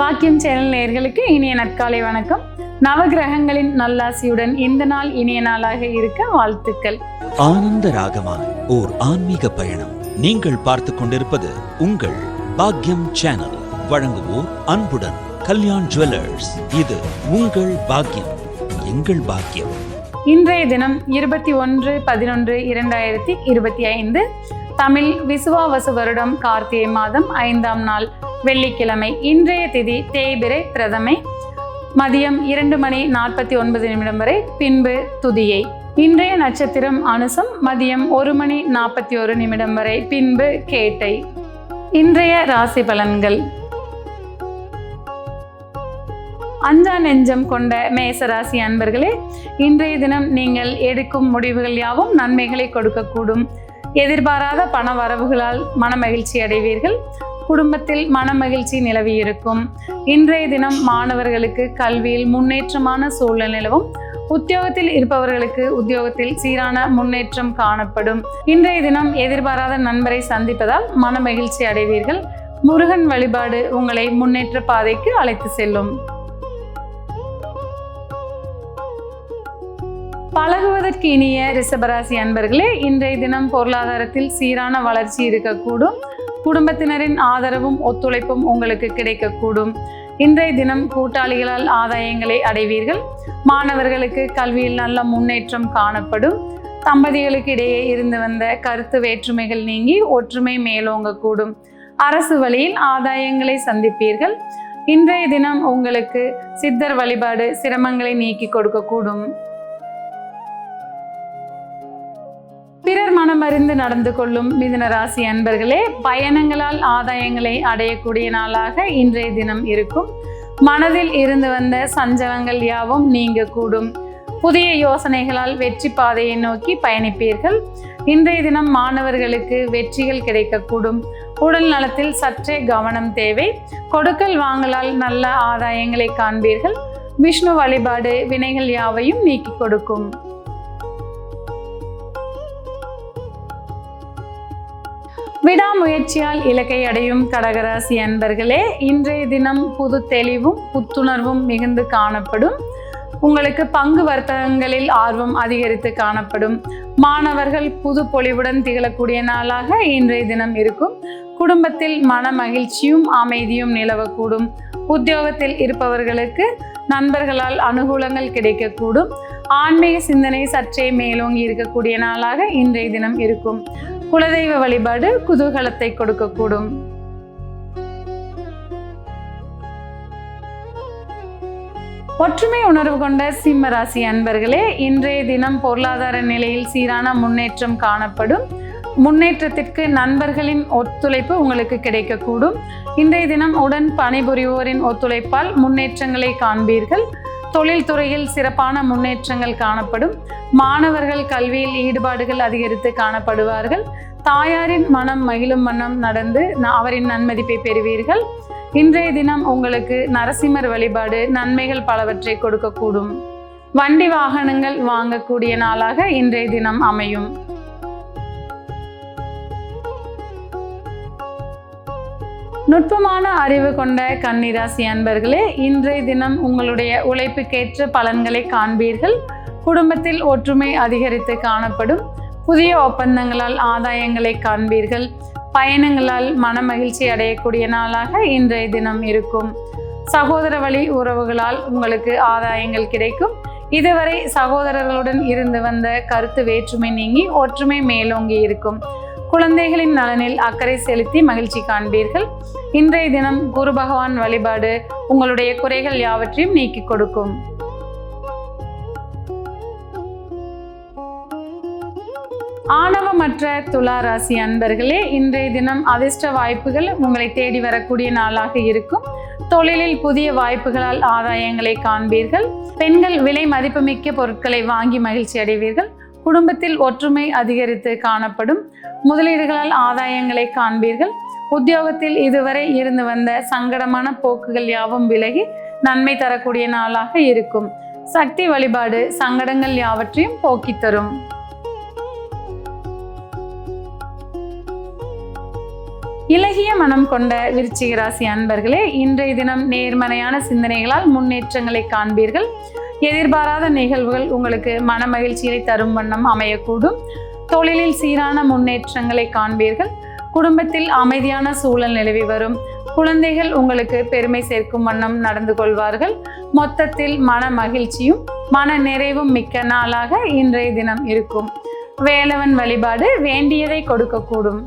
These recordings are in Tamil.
பாக்கியம் சேனல் நேயர்களுக்கு இனிய நற்காலை வணக்கம். நவகிரகங்களின் நல்லாசியுடன் இந்த நாள் இனிய நாளாக இருக்க வாழ்த்துக்கள். ஆனந்த ராகமாய் ஓர் ஆன்மீக பயணம். நீங்கள் பார்த்து கொண்டிருப்பது உங்கள் பாக்கியம் சேனல். வழங்குவோர் அன்புடன் கல்யாண் ஜுவல்லர்ஸ். இது உங்கள் பாக்கியம், எங்கள் பாக்கியம். இன்றைய தினம் 21/11/2025 தமிழ் விசுவாவசு வருடம் கார்த்திகை மாதம் 5ஆம் நாள் வெள்ளிக்கிழமை. இன்றைய திதி தேய்பிறை பிரதமை. மதியம் 2:49 வரை, பின்பு துதியை. இன்றைய நட்சத்திரம் அனுசம். மதியம் 1:41 வரை, பின்பு கேட்டை. இன்றைய ராசி பலன்கள். அஞ்சா நெஞ்சம் கொண்ட மேசராசி அன்பர்களே, இன்றைய தினம் நீங்கள் எடுக்கும் முடிவுகள் யாவும் நன்மைகளை கொடுக்கக்கூடும். எதிர்பாராத பண வரவுகளால் மனமகிழ்ச்சி அடைவீர்கள். குடும்பத்தில் மனமகிழ்ச்சி நிலவி இருக்கும். இன்றைய தினம் மாணவர்களுக்கு கல்வியில் முன்னேற்றமான சூழல் நிலவும். உத்தியோகத்தில் இருப்பவர்களுக்கு உத்தியோகத்தில் சீரான முன்னேற்றம் காணப்படும். இன்றைய தினம் எதிர்பாராத நண்பரை சந்திப்பதால் மனமகிழ்ச்சி அடைவீர்கள். முருகன் வழிபாடு உங்களை முன்னேற்ற பாதைக்கு அழைத்து செல்லும். பழகுவதற்கு இனிய ரிஷபராசி அன்பர்களே, இன்றைய தினம் பொருளாதாரத்தில் சீரான வளர்ச்சி இருக்கக்கூடும். குடும்பத்தினரின் ஆதரவும் ஒத்துழைப்பும் உங்களுக்கு கிடைக்கக்கூடும். இன்றைய தினம் கூட்டாளிகளால் ஆதாயங்களை அடைவீர்கள். மாணவர்களுக்கு கல்வியில் நல்ல முன்னேற்றம் காணப்படும். தம்பதிகளுக்கு இடையே இருந்து வந்த கருத்து வேற்றுமைகள் நீங்கி ஒற்றுமை மேலோங்கக்கூடும். அரசு வழியில் ஆதாயங்களை சந்திப்பீர்கள். இன்றைய தினம் உங்களுக்கு சித்தர் வழிபாடு சிரமங்களை நீக்கி கொடுக்கக்கூடும். பிறர் மனமறிந்து நடந்து கொள்ளும் மிதுன ராசி அன்பர்களே, பயணங்களால் ஆதாயங்களை அடையக்கூடிய நாளாக இன்றைய தினம் இருக்கும். மனதில் இருந்து வந்த சஞ்சலங்கள் யாவும் நீங்க கூடும். புதிய யோசனைகளால் வெற்றி பாதையை நோக்கி பயணிப்பீர்கள். இன்றைய தினம் மாணவர்களுக்கு வெற்றிகள் கிடைக்கக்கூடும். உடல் நலத்தில் சற்றே கவனம் தேவை. கொடுக்கல் வாங்கலால் நல்ல ஆதாயங்களை காண்பீர்கள். விஷ்ணு வழிபாடு வினைகள் யாவையும் நீக்கி கொடுக்கும். விடாமுயற்சியால் இலக்கை அடையும் கடகராசி அன்பர்களே, இன்றைய தினம் புது தெளிவும் புத்துணர்வும் மிகுந்து காணப்படும். உங்களுக்கு பங்கு வர்த்தகங்களில் ஆர்வம் அதிகரித்து காணப்படும். மாணவர்கள் புது பொலிவுடன் திகழக்கூடிய நாளாக இன்றைய தினம் இருக்கும். குடும்பத்தில் மன மகிழ்ச்சியும் அமைதியும் நிலவக்கூடும். உத்தியோகத்தில் இருப்பவர்களுக்கு நண்பர்களால் அனுகூலங்கள் கிடைக்கக்கூடும். ஆன்மீக சிந்தனை சற்றே மேலோங்கி இருக்கக்கூடிய நாளாக இன்றைய தினம் இருக்கும். குலதெய்வ வழிபாடு குதூகலத்தை கொடுக்கக்கூடும். ஒற்றுமை உணர்வு கொண்ட சிம்ம ராசி அன்பர்களே, இன்றைய தினம் பொருளாதார நிலையில் சீரான முன்னேற்றம் காணப்படும். முன்னேற்றத்திற்கு நண்பர்களின் ஒத்துழைப்பு உங்களுக்கு கிடைக்கக்கூடும். இன்றைய தினம் உடன் பணிபுரிவோரின் ஒத்துழைப்பால் முன்னேற்றங்களை காண்பீர்கள். தொழில் துறையில் சிறப்பான முன்னேற்றங்கள் காணப்படும். மாணவர்கள் கல்வியில் ஈடுபாடுகள் அதிகரித்து காணப்படுவார்கள். தாயாரின் மனம் மகிழும் வண்ணம் நடந்து அவரின் நன்மதிப்பை பெறுவீர்கள். இன்றைய தினம் உங்களுக்கு நரசிம்மர் வழிபாடு நன்மைகள் பலவற்றை கொடுக்கக்கூடும். வண்டி வாகனங்கள் வாங்கக்கூடிய நாளாக இன்றைய தினம் அமையும். நுட்பமான அறிவு கொண்ட கன்னிராசி அன்பர்களே, இன்றைய தினம் உங்களுடைய உழைப்புக்கேற்ற பலன்களை காண்பீர்கள். குடும்பத்தில் ஒற்றுமை அதிகரித்து காணப்படும். புதிய ஒப்பந்தங்களால் ஆதாயங்களை காண்பீர்கள். பயணங்களால் மன மகிழ்ச்சி அடையக்கூடிய நாளாக இன்றைய தினம் இருக்கும். சகோதர வழி உறவுகளால் உங்களுக்கு ஆதாயங்கள் கிடைக்கும். இதுவரை சகோதரர்களுடன் இருந்து வந்த கருத்து வேற்றுமை நீங்கி ஒற்றுமை மேலோங்கி இருக்கும். குழந்தைகளின் நலனில் அக்கறை செலுத்தி மகிழ்ச்சி காண்பீர்கள். இன்றைய தினம் குரு பகவான் வழிபாடு உங்களுடைய குறைகள் யாவற்றையும் நீக்கி கொடுக்கும். ஆணவமற்ற துலா ராசி அன்பர்களே, இன்றைய தினம் அதிர்ஷ்ட வாய்ப்புகள் உங்களை தேடி வரக்கூடிய நாளாக இருக்கும். தொழிலில் புதிய வாய்ப்புகளால் ஆதாயங்களை காண்பீர்கள். பெண்கள் விலை மதிப்புமிக்க பொருட்களை வாங்கி மகிழ்ச்சி அடைவீர்கள். குடும்பத்தில் ஒற்றுமை அதிகரித்து காணப்படும். முதலீடுகளால் ஆதாயங்களை காண்பீர்கள். உத்தியோகத்தில் இதுவரை இருந்து வந்த சங்கடமான போக்குகள் யாவும் விலகி நன்மை தரக்கூடிய நாளாக இருக்கும். சக்தி வழிபாடு சங்கடங்கள் யாவற்றையும் போக்கி தரும். இலகிய மனம் கொண்ட விருச்சிக ராசி அன்பர்களே, இன்றைய தினம் நேர்மறையான சிந்தனைகளால் முன்னேற்றங்களை காண்பீர்கள். எதிர்பாராத நிகழ்வுகள் உங்களுக்கு மன மகிழ்ச்சியை தரும் வண்ணம் அமையக்கூடும். தொழிலில் சீரான முன்னேற்றங்களை காண்பீர்கள். குடும்பத்தில் அமைதியான சூழல் நிலவி வரும். குழந்தைகள் உங்களுக்கு பெருமை சேர்க்கும் வண்ணம் நடந்து கொள்வார்கள். மொத்தத்தில் மன மகிழ்ச்சியும் மன நிறைவும் மிக்க நாளாக இன்றைய தினம் இருக்கும். வேலவன் வழிபாடு வேண்டியதை கொடுக்கக்கூடும்.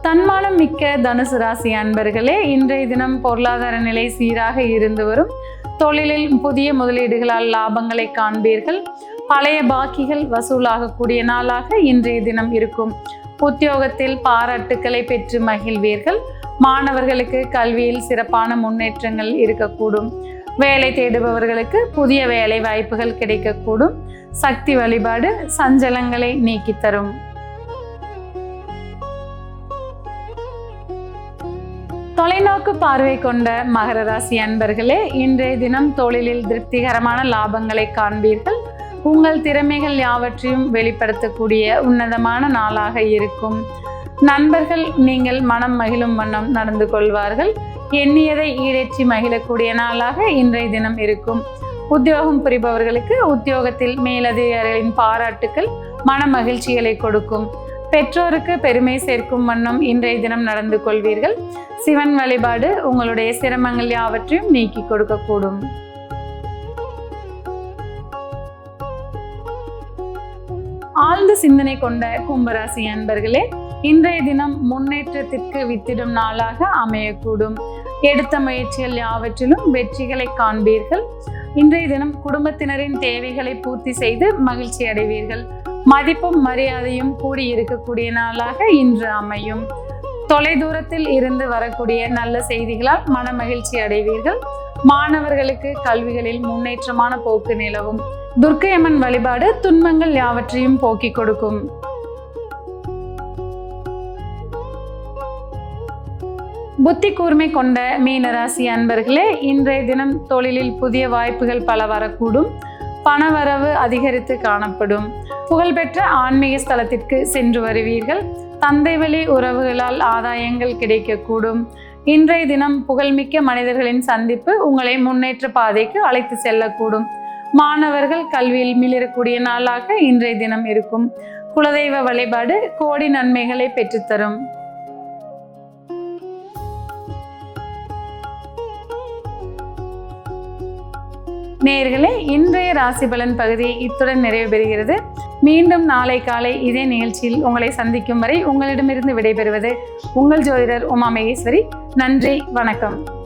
தன்மானம் மிக்க தனுசு ராசி அன்பர்களே, இன்றைய தினம் பொருளாதார நிலை சீராக இருந்து வரும். தொழிலில் புதிய முதலீடுகளால் லாபங்களை காண்பீர்கள். பழைய பாக்கிகள் வசூலாகக்கூடிய நாளாக இன்றைய தினம் இருக்கும். உத்தியோகத்தில் பாராட்டுக்களை பெற்று மகிழ்வீர்கள். மாணவர்களுக்கு கல்வியில் சிறப்பான முன்னேற்றங்கள் இருக்கக்கூடும். வேலை தேடுபவர்களுக்கு புதிய வேலை வாய்ப்புகள் கிடைக்கக்கூடும். சக்தி வழிபாடு சஞ்சலங்களை நீக்கி தரும். தொலைநோக்கு பார்வை கொண்ட மகர ராசி அன்பர்களே, இன்றைய தினம் தொழிலில் திருப்திகரமான லாபங்களை காண்பீர்கள். உங்கள் திறமைகள் யாவற்றையும் வெளிப்படுத்தக்கூடிய உன்னதமான நாளாக இருக்கும். நண்பர்கள் நீங்கள் மனம் மகிழும் வண்ணம் நடந்து கொள்வார்கள். எண்ணியதை ஈடேற்றி மகிழக்கூடிய நாளாக இன்றைய தினம் இருக்கும். உத்தியோகம் புரிபவர்களுக்கு உத்தியோகத்தில் மேலதிகாரிகளின் பாராட்டுக்கள் மன மகிழ்ச்சிகளை கொடுக்கும். பெற்றோருக்கு பெருமை சேர்க்கும் வண்ணம் இன்றைய தினம் நடந்து கொள்வீர்கள். சிவன் வழிபாடு உங்களுடைய சிரமங்கள் யாவற்றையும் நீக்கி கொடுக்கக்கூடும். ஆழ்ந்த சிந்தனை கொண்ட கும்பராசி அன்பர்களே, இன்றைய தினம் முன்னேற்றத்திற்கு வித்திடும் நாளாக அமையக்கூடும். எடுத்த முயற்சிகள் யாவற்றிலும் வெற்றிகளை காண்பீர்கள். இன்றைய தினம் குடும்பத்தினரின் தேவைகளை பூர்த்தி செய்து மகிழ்ச்சி அடைவீர்கள். மதிப்பும் மரியாதையும் கூடியிருக்கக்கூடிய நாளாக இன்று அமையும். தொலைதூரத்தில் இருந்து வரக்கூடிய நல்ல செய்திகளால் மன மகிழ்ச்சி அடைவீர்கள். மாணவர்களுக்கு கல்விகளில் முன்னேற்றமான போக்கு நிலவும். துர்க்கையம்மன் வழிபாடு துன்பங்கள் யாவற்றையும் போக்கிக் கொடுக்கும். புத்தி கூர்மை கொண்ட மீனராசி அன்பர்களே, இன்றைய தினம் தொழிலில் புதிய வாய்ப்புகள் பல வரக்கூடும். பணவரவு அதிகரித்து காணப்படும். புகழ்பெற்ற ஆன்மீக ஸ்தலத்திற்கு சென்று வருவீர்கள். தந்தை வழி உறவுகளால் ஆதாயங்கள் கிடைக்கக்கூடும். இன்றைய தினம் புகழ்மிக்க மனிதர்களின் சந்திப்பு உங்களை முன்னேற்ற பாதைக்கு அழைத்து செல்லக்கூடும். மாணவர்கள் கல்வியில் மிளிரக்கூடிய நாளாக இன்றைய தினம் இருக்கும். குலதெய்வ வழிபாடு கோடி நன்மைகளை பெற்றுத்தரும். நேயர்களே, இன்றைய ராசி பலன் பகுதி இத்துடன் நிறைவு பெறுகிறது. மீண்டும் நாளை காலை இதே நிகழ்ச்சியில் உங்களை சந்திக்கும் வரை உங்களிடமிருந்து விடைபெறுவது உங்கள் ஜோதிடர் உமா மகேஸ்வரி. நன்றி, வணக்கம்.